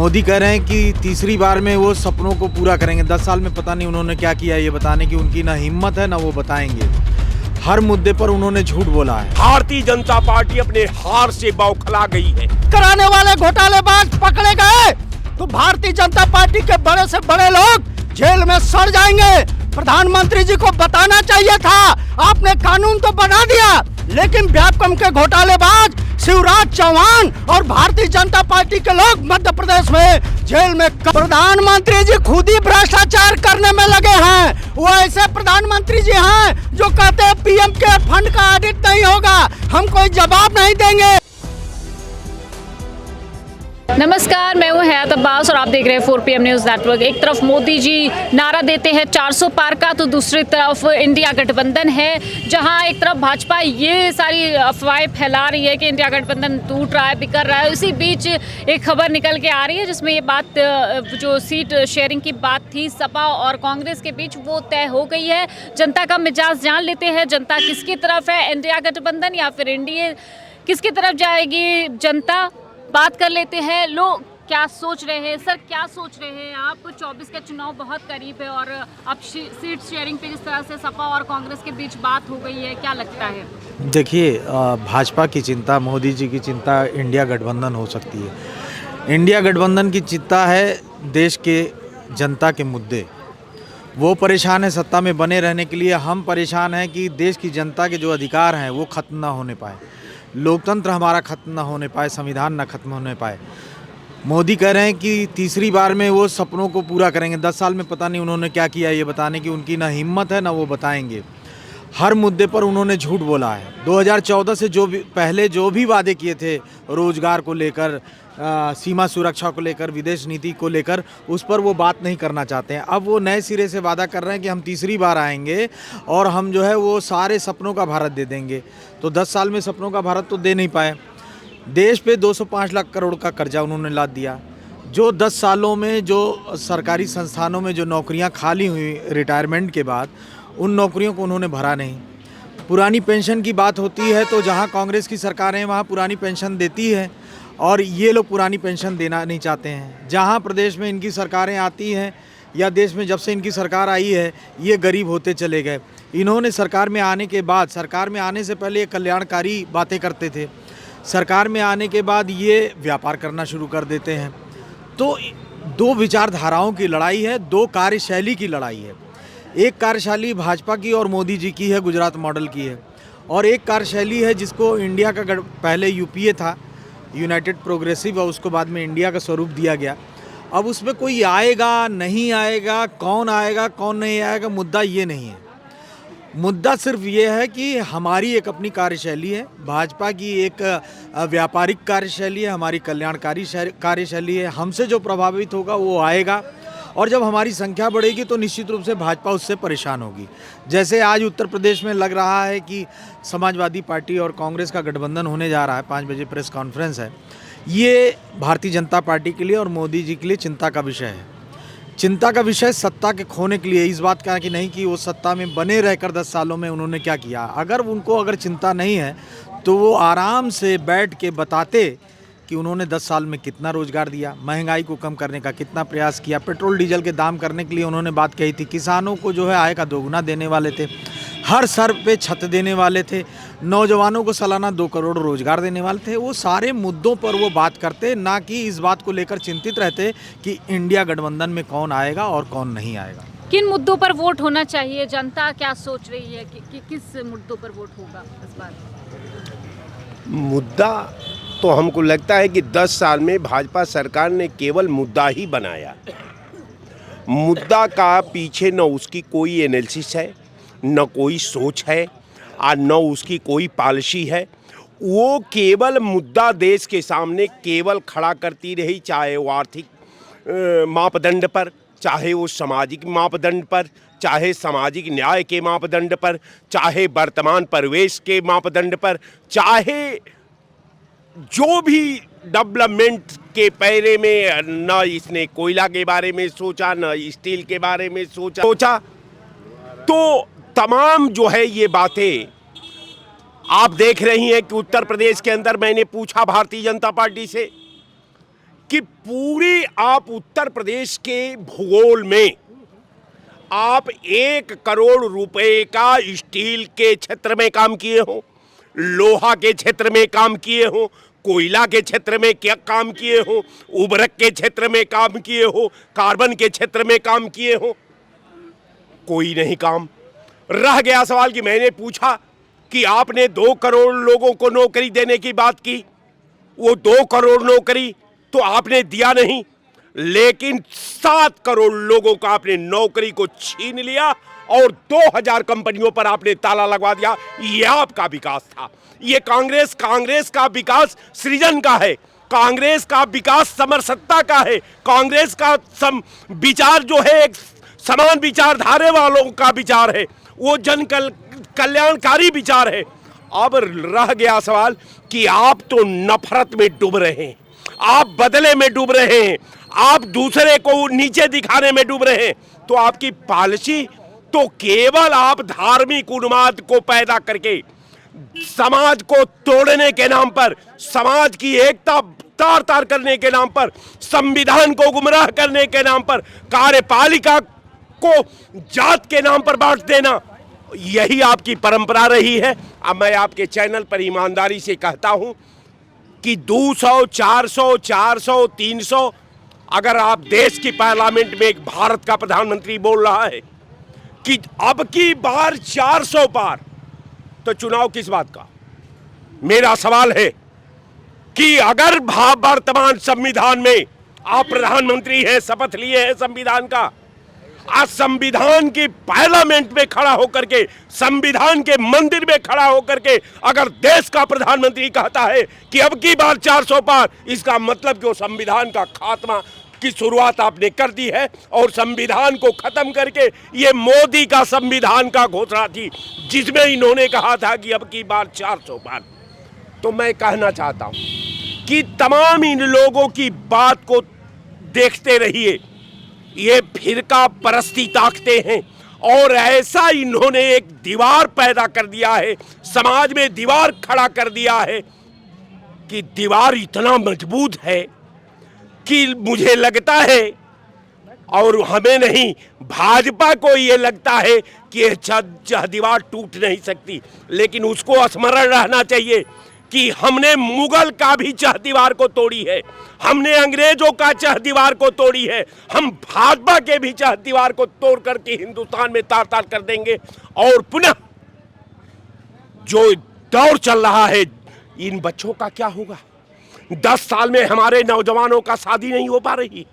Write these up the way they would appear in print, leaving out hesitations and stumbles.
मोदी कह रहे हैं कि तीसरी बार में वो सपनों को पूरा करेंगे। 10 साल में पता नहीं उन्होंने क्या किया, ये बताने की उनकी ना हिम्मत है ना वो बताएंगे। हर मुद्दे पर उन्होंने झूठ बोला है। भारतीय जनता पार्टी अपने हार से बौखला गई है। कराने वाले घोटालेबाज पकड़े गए तो भारतीय जनता पार्टी के बड़े से बड़े लोग जेल में सड़ जाएंगे। प्रधानमंत्री जी को बताना चाहिए था, आपने कानून तो बना दिया, लेकिन व्यापकम के घोटालेबाज शिवराज चौहान और भारतीय जनता पार्टी के लोग मध्य प्रदेश में जेल में। प्रधानमंत्री जी खुद ही भ्रष्टाचार करने में लगे हैं। वो ऐसे प्रधानमंत्री जी हैं जो कहते हैं पीएम के फंड का ऑडिट नहीं होगा, हम कोई जवाब नहीं देंगे। नमस्कार, मैं हूं हयात अब्बास और आप देख रहे हैं 4PM न्यूज़ नेटवर्क। एक तरफ मोदी जी नारा देते हैं 400 पार का, तो दूसरी तरफ इंडिया गठबंधन है, जहां एक तरफ भाजपा ये सारी अफवाहें फैला रही है कि इंडिया गठबंधन टूट रहा है, बिखर रहा है। उसी बीच एक खबर निकल के आ रही है जिसमें ये बात, जो सीट शेयरिंग की बात थी सपा और कांग्रेस के बीच, वो तय हो गई है। जनता का मिजाज जान लेते हैं, जनता किसकी तरफ है, इंडिया गठबंधन या फिर एनडीए, किसकी तरफ जाएगी जनता, बात कर लेते हैं। लोग क्या सोच रहे हैं, सर क्या सोच रहे हैं आप? 24 का चुनाव बहुत करीब है और अब सीट शेयरिंग पे जिस तरह से सपा और कांग्रेस के बीच बात हो गई है, क्या लगता है? देखिए, भाजपा की चिंता, मोदी जी की चिंता इंडिया गठबंधन हो सकती है। इंडिया गठबंधन की चिंता है देश के जनता के मुद्दे। वो परेशान है सत्ता में बने रहने के लिए, हम परेशान हैं कि देश की जनता के जो अधिकार हैं वो खत्म ना होने पाए, लोकतंत्र हमारा खत्म ना होने पाए, संविधान ना खत्म होने पाए। मोदी कह रहे हैं कि तीसरी बार में वो सपनों को पूरा करेंगे। 10 साल में पता नहीं उन्होंने क्या किया, ये बताने की उनकी ना हिम्मत है ना वो बताएंगे। हर मुद्दे पर उन्होंने झूठ बोला है। 2014 से पहले जो भी वादे किए थे, रोजगार को लेकर, सीमा सुरक्षा को लेकर, विदेश नीति को लेकर, उस पर वो बात नहीं करना चाहते हैं। अब वो नए सिरे से वादा कर रहे हैं कि हम तीसरी बार आएंगे और हम जो है वो सारे सपनों का भारत दे देंगे। तो 10 साल में सपनों का भारत तो दे नहीं पाए। देश पे 205 लाख करोड़ का कर्जा उन्होंने लाद दिया। जो 10 सालों में जो सरकारी संस्थानों में जो नौकरियां खाली हुई रिटायरमेंट के बाद, उन नौकरियों को उन्होंने भरा नहीं। पुरानी पेंशन की बात होती है तो जहां कांग्रेस की सरकार है वहां पुरानी पेंशन देती है और ये लोग पुरानी पेंशन देना नहीं चाहते हैं। जहां प्रदेश में इनकी सरकारें आती हैं या देश में जब से इनकी सरकार आई है, ये गरीब होते चले गए। इन्होंने सरकार में आने के बाद, सरकार में आने से पहले ये कल्याणकारी बातें करते थे, सरकार में आने के बाद ये व्यापार करना शुरू कर देते हैं। तो दो विचारधाराओं की लड़ाई है, दो कार्यशैली की लड़ाई है। एक कार्यशैली भाजपा की और मोदी जी की है, गुजरात मॉडल की है, और एक कार्यशैली है जिसको इंडिया का पहले यूपीए था, यूनाइटेड प्रोग्रेसिव, और उसको बाद में इंडिया का स्वरूप दिया गया। अब उसमें कोई आएगा नहीं आएगा, कौन नहीं आएगा, मुद्दा ये नहीं है। मुद्दा सिर्फ ये है कि हमारी एक अपनी कार्यशैली है, भाजपा की एक व्यापारिक कार्यशैली है, हमारी कल्याणकारी कार्यशैली है। हमसे जो प्रभावित होगा वो आएगा, और जब हमारी संख्या बढ़ेगी तो निश्चित रूप से भाजपा उससे परेशान होगी। जैसे आज उत्तर प्रदेश में लग रहा है कि समाजवादी पार्टी और कांग्रेस का गठबंधन होने जा रहा है, 5 बजे प्रेस कॉन्फ्रेंस है। ये भारतीय जनता पार्टी के लिए और मोदी जी के लिए चिंता का विषय है। चिंता का विषय सत्ता के खोने के लिए, इस बात का कि नहीं कि वो सत्ता में बने रहकर 10 सालों में उन्होंने क्या किया। अगर चिंता नहीं है तो वो आराम से बैठ के बताते कि उन्होंने 10 साल में कितना रोजगार दिया, महंगाई को कम करने का कितना प्रयास किया, पेट्रोल डीजल के दाम करने के लिए उन्होंने बात कही थी, किसानों को जो है आय का दोगुना देने वाले थे, हर सर पे छत देने वाले थे, नौजवानों को सालाना 2 करोड़ रोजगार देने वाले थे। वो सारे मुद्दों पर वो बात करते, ना कि इस बात को लेकर चिंतित रहते कि इंडिया गठबंधन में कौन आएगा और कौन नहीं आएगा। किन मुद्दों पर वोट होना चाहिए, जनता क्या सोच रही है कि किस मुद्दों पर वोट होगा इस बार? मुद्दा तो हमको लगता है कि 10 साल में भाजपा सरकार ने केवल मुद्दा ही बनाया। मुद्दा का पीछे न उसकी कोई एनालिसिस है, न कोई सोच है, और न उसकी कोई पॉलिसी है। वो केवल मुद्दा देश के सामने केवल खड़ा करती रही, चाहे वो आर्थिक मापदंड पर, चाहे वो सामाजिक मापदंड पर, चाहे सामाजिक न्याय के मापदंड पर, चाहे वर्तमान परिवेश के मापदंड पर, चाहे जो भी डेवलपमेंट के पैरे में, न इसने कोयला के बारे में सोचा, न स्टील के बारे में सोचा। तो तमाम जो है ये बातें आप देख रही हैं कि उत्तर प्रदेश के अंदर मैंने पूछा भारतीय जनता पार्टी से कि पूरी आप उत्तर प्रदेश के भूगोल में आप 1 करोड़ रुपए का स्टील के क्षेत्र में काम किए हो, लोहा के क्षेत्र में काम किए हो, कोयला के क्षेत्र में क्या काम किए हो, उर्वरक के क्षेत्र में काम किए हो, कार्बन के क्षेत्र में काम किए हो, कोई नहीं काम। रह गया सवाल कि मैंने पूछा कि आपने 2 करोड़ लोगों को नौकरी देने की बात की, वो 2 करोड़ नौकरी तो आपने दिया नहीं, लेकिन 7 करोड़ लोगों का आपने नौकरी को छीन लिया और 2000 कंपनियों पर आपने ताला लगवा दिया। ये आपका विकास था। ये कांग्रेस का विकास सृजन का है, कांग्रेस का विकास समरसत्ता का है, कांग्रेस का विचार जो है एक समान विचारधारे वालों का विचार है, वो जन कल्याणकारी विचार है। अब रह गया सवाल कि आप तो नफरत में डूब रहे हैं, आप बदले में डूब रहे हैं, आप दूसरे को नीचे दिखाने में डूब रहे हैं। तो आपकी पॉलिसी तो केवल आप धार्मिक उन्माद को पैदा करके समाज को तोड़ने के नाम पर, समाज की एकता तार तार करने के नाम पर, संविधान को गुमराह करने के नाम पर, कार्यपालिका को जात के नाम पर बांट देना, यही आपकी परंपरा रही है। अब मैं आपके चैनल पर ईमानदारी से कहता हूं कि 200, 400, 400, 300, अगर आप देश की पार्लियामेंट में एक भारत का प्रधानमंत्री बोल रहा है कि अब की बार 400 पार, तो चुनाव किस बात का? मेरा सवाल है कि अगर वर्तमान संविधान में आप प्रधानमंत्री हैं, शपथ लिए हैं संविधान का, आज संविधान की पार्लियामेंट में खड़ा होकर के, संविधान के मंदिर में खड़ा होकर के अगर देश का प्रधानमंत्री कहता है कि अब की बार 400 पार, इसका मतलब कि वो संविधान का खात्मा की शुरुआत आपने कर दी है और संविधान को खत्म करके ये मोदी का संविधान का घोषणा थी जिसमें इन्होंने कहा था कि अब की बार 400 पार। तो मैं कहना चाहता हूं कि तमाम इन लोगों की बात को देखते रहिए, ये फिरका परस्ती ताकते हैं और ऐसा इन्होंने एक दीवार पैदा कर दिया है, समाज में दीवार खड़ा कर दिया है कि दीवार इतना मजबूत है कि मुझे लगता है, और हमें नहीं, भाजपा को ये लगता है कि यह दीवार टूट नहीं सकती। लेकिन उसको स्मरण रहना चाहिए कि हमने मुगल का भी चहदीवार को तोड़ी है, हमने अंग्रेजों का चहदीवार को तोड़ी है, हम भाजपा के भी चहदीवार को तोड़ करके हिंदुस्तान में तार तार कर देंगे। और पुनः जो दौर चल रहा है, इन बच्चों का क्या होगा? 10 साल में हमारे नौजवानों का शादी नहीं हो पा रही,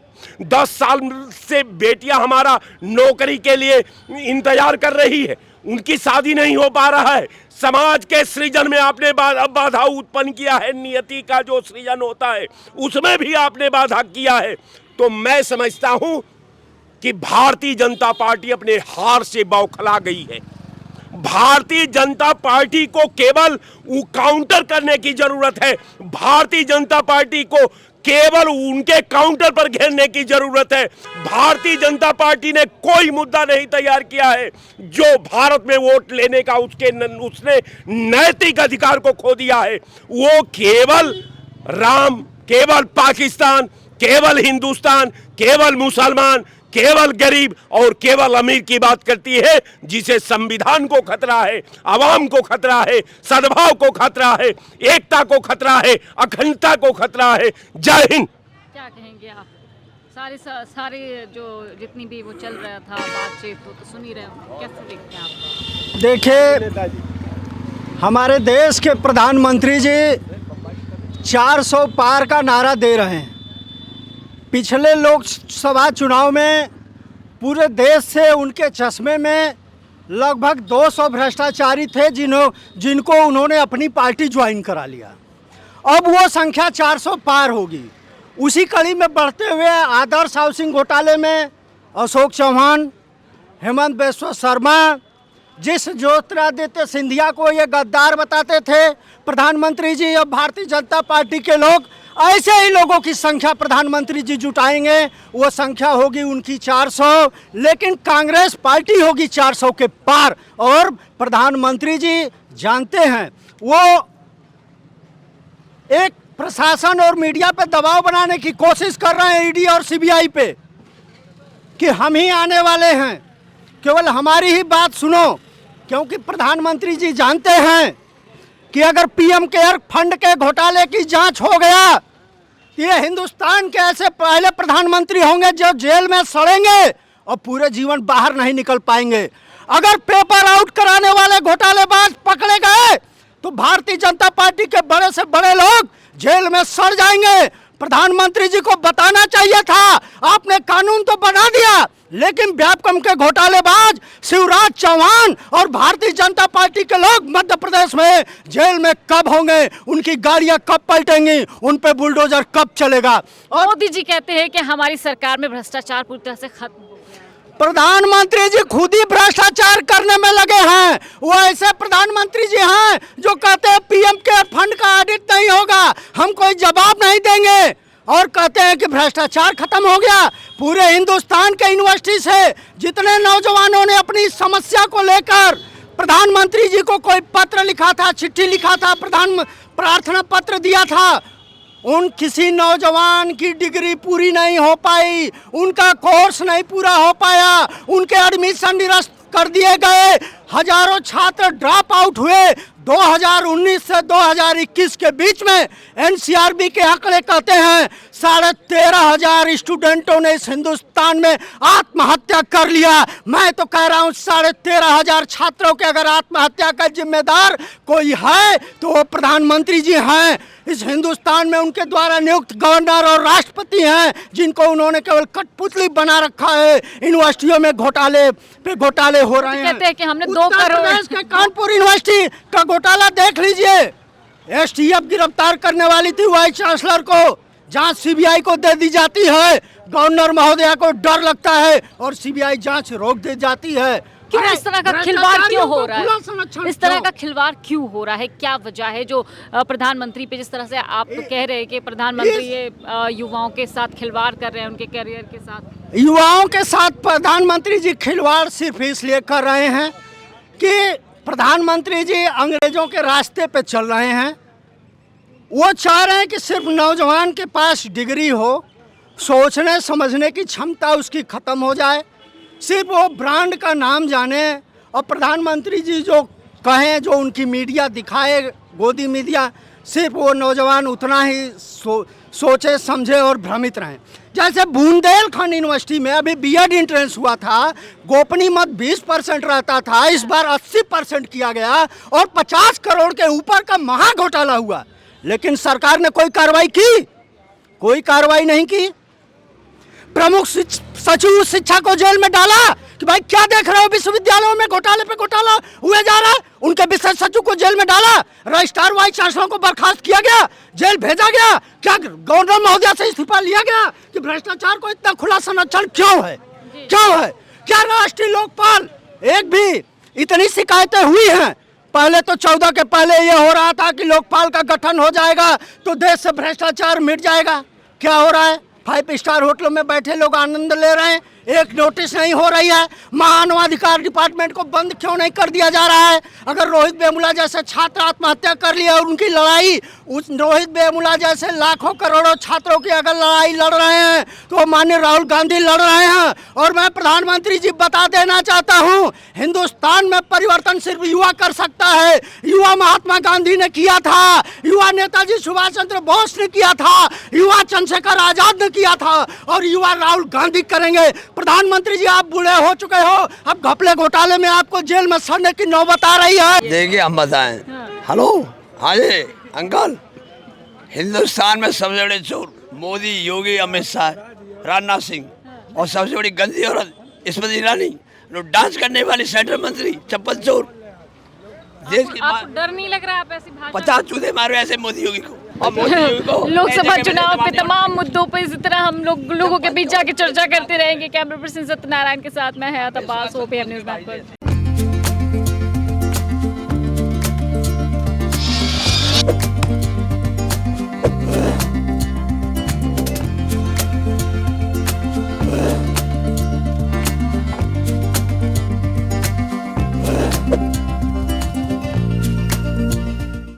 10 साल से बेटियां हमारा नौकरी के लिए इंतजार कर रही है, उनकी शादी नहीं हो पा रहा है। समाज के सृजन में आपने बाधा उत्पन्न किया है, नियति का जो सृजन होता है उसमें भी आपने बाधा किया है। तो मैं समझता हूं कि भारतीय जनता पार्टी अपने हार से बौखला गई है। भारतीय जनता पार्टी को केवल काउंटर करने की जरूरत है, भारतीय जनता पार्टी को केवल उनके काउंटर पर घेरने की जरूरत है। भारतीय जनता पार्टी ने कोई मुद्दा नहीं तैयार किया है जो भारत में वोट लेने का उसने नैतिक अधिकार को खो दिया है। वो केवल राम, केवल पाकिस्तान, केवल हिंदुस्तान, केवल मुसलमान, केवल गरीब और केवल अमीर की बात करती है, जिसे संविधान को खतरा है, आवाम को खतरा है, सद्भाव को खतरा है, एकता को खतरा है, अखंडता को खतरा है। जय हिंद। क्या कहेंगे आप? सारी जो जितनी भी वो चल रहा था बातचीत तो सुन ही रहे होंगे, कैसे देखते हैं आप? देखिए, हमारे देश के प्रधानमंत्री जी 400 पार का नारा दे रहे हैं। पिछले लोकसभा चुनाव में पूरे देश से उनके चश्मे में लगभग 200 भ्रष्टाचारी थे जिनको उन्होंने अपनी पार्टी ज्वाइन करा लिया। अब वो संख्या 400 पार होगी। उसी कड़ी में बढ़ते हुए आदर्श हाउसिंग घोटाले में अशोक चौहान, हेमंत बिस्वा शर्मा, जिस ज्योतिरादित्य सिंधिया को ये गद्दार बताते थे प्रधानमंत्री जी, अब भारतीय जनता पार्टी के लोग ऐसे ही लोगों की संख्या प्रधानमंत्री जी जुटाएंगे। वो संख्या होगी उनकी 400, लेकिन कांग्रेस पार्टी होगी 400 के पार। और प्रधानमंत्री जी जानते हैं वो एक प्रशासन और मीडिया पे दबाव बनाने की कोशिश कर रहे हैं ईडी और सीबीआई पे कि हम ही आने वाले हैं, केवल हमारी ही बात सुनो। क्योंकि प्रधानमंत्री जी जानते हैं कि अगर पीएम केयर फंड के घोटाले की जांच हो गया, ये हिंदुस्तान के ऐसे पहले प्रधानमंत्री होंगे जो जेल में सड़ेंगे और पूरे जीवन बाहर नहीं निकल पाएंगे। अगर पेपर आउट कराने वाले घोटालेबाज पकड़े गए तो भारतीय जनता पार्टी के बड़े से बड़े लोग जेल में सड़ जाएंगे। प्रधानमंत्री जी को बताना चाहिए था, आपने कानून तो बना दिया, लेकिन व्यापकम के घोटालेबाज शिवराज चौहान और भारतीय जनता पार्टी के लोग मध्य प्रदेश में जेल में कब होंगे, उनकी गाड़ियां कब पलटेंगी, उन पे बुलडोजर कब चलेगा। और मोदी जी कहते हैं कि हमारी सरकार में भ्रष्टाचार पूरी तरह से खत्म। प्रधानमंत्री जी खुद ही भ्रष्टाचार करने में लगे हैं। वो ऐसे प्रधानमंत्री जी हैं जो कहते हैं पीएम केयर फंड का ऑडिट नहीं होगा, हम कोई जवाब नहीं देंगे, और कहते हैं कि भ्रष्टाचार खत्म हो गया। पूरे हिंदुस्तान के यूनिवर्सिटी से जितने नौजवानों ने अपनी समस्या को लेकर प्रधानमंत्री जी को कोई पत्र लिखा था, चिट्ठी लिखा था, प्रार्थना पत्र दिया था, उन किसी नौजवान की डिग्री पूरी नहीं हो पाई, उनका कोर्स नहीं पूरा हो पाया, उनके एडमिशन निरस्त कर दिए गए, हजारों छात्र ड्रॉप आउट हुए। 2019 से 2021 के बीच में एनसीआरबी के आंकड़े कहते हैं 13,500 स्टूडेंटों ने इस हिंदुस्तान में आत्महत्या कर लिया। मैं तो कह रहा हूँ 13,500 छात्रों के अगर आत्महत्या का जिम्मेदार कोई है तो वो प्रधानमंत्री जी हैं। इस हिंदुस्तान में उनके द्वारा नियुक्त गवर्नर और राष्ट्रपति हैं जिनको उन्होंने केवल कठपुतली बना रखा है। यूनिवर्सिटियों में घोटाले पे घोटाले हो रहे हैं। कहते हैं कि हमने 2 उत्तर करोड़ प्रदेश के कानपुर यूनिवर्सिटी का घोटाला देख लीजिए। एसटीएफ गिरफ्तार करने वाली थी वाइस चांसलर को, जांच सीबीआई को दे दी जाती है। गवर्नर महोदया को डर लगता है और सीबीआई जांच रोक दी जाती है। क्यों इस तरह का खिलवाड़ क्यों हो रहा खुला है? संरक्षण इस तरह क्यों? का खिलवाड़ क्यों हो रहा है? क्या वजह है जो प्रधानमंत्री पे जिस तरह से आप कह रहे हैं कि प्रधानमंत्री ये युवाओं के साथ खिलवाड़ कर रहे हैं, उनके करियर के साथ? युवाओं के साथ प्रधानमंत्री जी खिलवाड़ सिर्फ इसलिए कर रहे हैं कि प्रधानमंत्री जी अंग्रेजों के रास्ते पे चल रहे हैं। वो चाह रहे हैं कि सिर्फ नौजवान के पास डिग्री हो, सोचने समझने की क्षमता उसकी ख़त्म हो जाए, सिर्फ वो ब्रांड का नाम जाने और प्रधानमंत्री जी जो कहें, जो उनकी मीडिया दिखाए, गोदी मीडिया, सिर्फ वो नौजवान उतना ही सोचे समझे और भ्रमित रहें। जैसे बुंदेलखंड यूनिवर्सिटी में अभी बीएड एंट्रेंस हुआ था, गोपनीय मत 20% रहता था, इस बार 80% किया गया और 50 करोड़ के ऊपर का महा घोटाला हुआ, लेकिन सरकार ने कोई कार्रवाई की? कोई कार्रवाई नहीं की। प्रमुख सचिव शिक्षा को जेल में डाला कि भाई क्या देख रहे हो, विश्वविद्यालयों में घोटाले पे घोटाला हुए जा रहा है। उनके विशेष सचिव को जेल में डाला, रजिस्ट्रार वाइस चांसलर को बर्खास्त किया गया, जेल भेजा गया। क्या गवर्नर महोदया से इस्तीफा लिया गया कि भ्रष्टाचार को इतना खुला संरक्षण क्यों है? क्यों है? क्या राष्ट्रीय लोकपाल एक भी इतनी शिकायतें हुई हैं? पहले तो 14 के पहले ये हो रहा था कि लोकपाल का गठन हो जाएगा तो देश से भ्रष्टाचार मिट जाएगा। क्या हो रहा है? 5 स्टार होटलों में बैठे लोग आनंद ले रहे हैं, एक नोटिस नहीं हो रही है। मानवाधिकार डिपार्टमेंट को बंद क्यों नहीं कर दिया जा रहा है? अगर रोहित वेमुला जैसे छात्र आत्महत्या कर लिए और उनकी लड़ाई, उस रोहित वेमुला जैसे लाखों करोड़ों छात्रों की अगर लड़ाई लड़ रहे हैं तो माननीय राहुल गांधी लड़ रहे हैं। और मैं प्रधानमंत्री जी बता देना चाहता हूँ, हिंदुस्तान में परिवर्तन सिर्फ युवा कर सकता है। युवा महात्मा गांधी ने किया था, युवा नेताजी सुभाष चंद्र बोस ने किया था, युवा चंद्रशेखर आजाद ने किया था और युवा राहुल गांधी करेंगे। प्रधानमंत्री जी आप बूढ़े हो चुके हो, अब घपले घोटाले में आपको जेल में सड़ने की नौबत आ रही है। देखिए हम बताएं। हेलो, हाँ जी अंकल, हिंदुस्तान में सबसे बड़े चोर मोदी, योगी, अमित शाह, राजनाथ सिंह और सबसे बड़ी गंदी औरत स्मृति ईरानी, डांस करने वाली सेंट्रल मंत्री, चप्पल चोर। देश की आपको डर नहीं लग रहा है आप ऐसी भाषा? 50 चूधे मारो ऐसे मोदी योगी को। और मोदी योगी को लोकसभा चुनाव पे तमाम मुद्दों पे इसी तरह हम लोगों के बीच जाके चर्चा करते रहेंगे। कैमरा पर्सन सत्यनारायण के साथ मैं हयात अब्बास, ओपीएम न्यूज़ नेटवर्क।